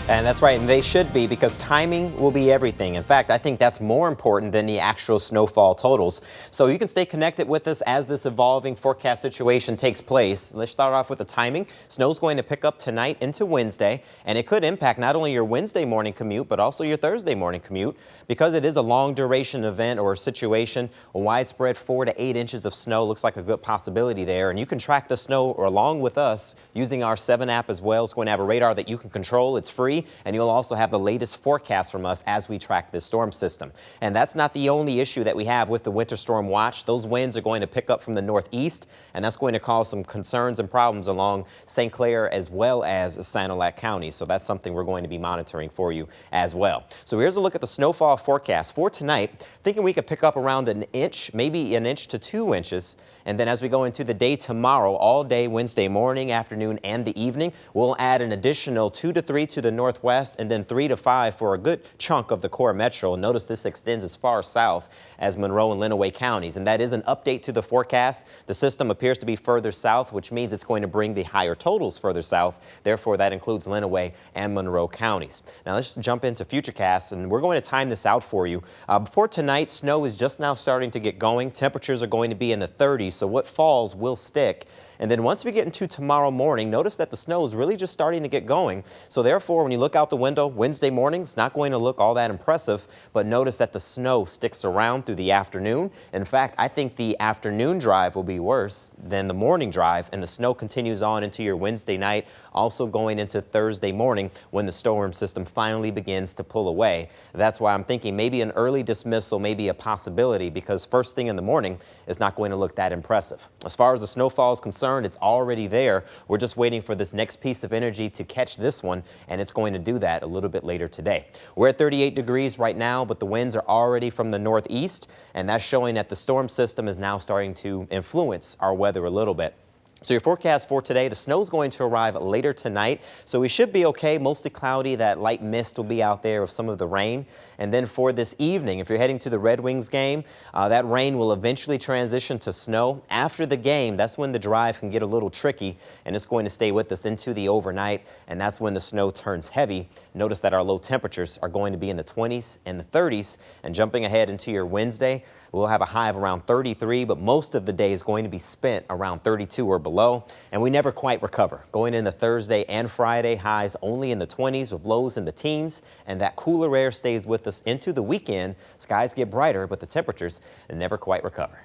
And that's right, and they should be, because timing will be everything. In fact, I think that's more important than the actual snowfall totals. So you can stay connected with us as this evolving forecast situation takes place. Let's start off with the timing. Snow's going to pick up tonight into Wednesday, and it could impact not only your Wednesday morning commute, but also your Thursday morning commute, because it is a long duration event or situation. A widespread 4 to 8 inches of snow looks like a good possibility there, and you can track the snow along with us using our 7 app as well. It's going to have a radar that you can control. It's free. And you'll also have the latest forecast from us as we track this storm system. And that's not the only issue that we have with the winter storm watch. Those winds are going to pick up from the northeast, and that's going to cause some concerns and problems along St. Clair as well as Sanilac County. So that's something we're going to be monitoring for you as well. So here's a look at the snowfall forecast for tonight. Thinking we could pick up around an inch, maybe an inch to 2 inches. And then as we go into the day tomorrow, all day Wednesday morning, afternoon, and the evening, we'll add an additional 2 to 3 to the northwest, and then 3 to 5 for a good chunk of the core metro. Notice this extends as far south as Monroe and Lenawee counties, and that is an update to the forecast. The system appears to be further south, which means it's going to bring the higher totals further south. Therefore, that includes Lenawee and Monroe counties. Now let's jump into futurecasts, and we're going to time this out for you. Before tonight, snow is just now starting to get going. Temperatures are going to be in the 30s, so what falls will stick. And then once we get into tomorrow morning, notice that the snow is really just starting to get going. So therefore, when you look out the window Wednesday morning, it's not going to look all that impressive, but notice that the snow sticks around through the afternoon. In fact, I think the afternoon drive will be worse than the morning drive, and the snow continues on into your Wednesday night, also going into Thursday morning when the storm system finally begins to pull away. That's why I'm thinking maybe an early dismissal may be a possibility, because first thing in the morning is not going to look that impressive. As far as the snowfall is concerned, it's already there. We're just waiting for this next piece of energy to catch this one, and it's going to do that a little bit later today. We're at 38 degrees right now, but the winds are already from the northeast, and that's showing that the storm system is now starting to influence our weather a little bit. So your forecast for today, the snow is going to arrive later tonight, so we should be okay. Mostly cloudy. That light mist will be out there of some of the rain. And then for this evening, if you're heading to the Red Wings game, that rain will eventually transition to snow. After the game, that's when the drive can get a little tricky, and it's going to stay with us into the overnight, and that's when the snow turns heavy. Notice that our low temperatures are going to be in the 20s and the 30s, and jumping ahead into your Wednesday, we'll have a high of around 33, but most of the day is going to be spent around 32 or below, and we never quite recover. Going into Thursday and Friday, highs only in the 20s with lows in the teens, and that cooler air stays with us into the weekend. Skies get brighter, but the temperatures never quite recover.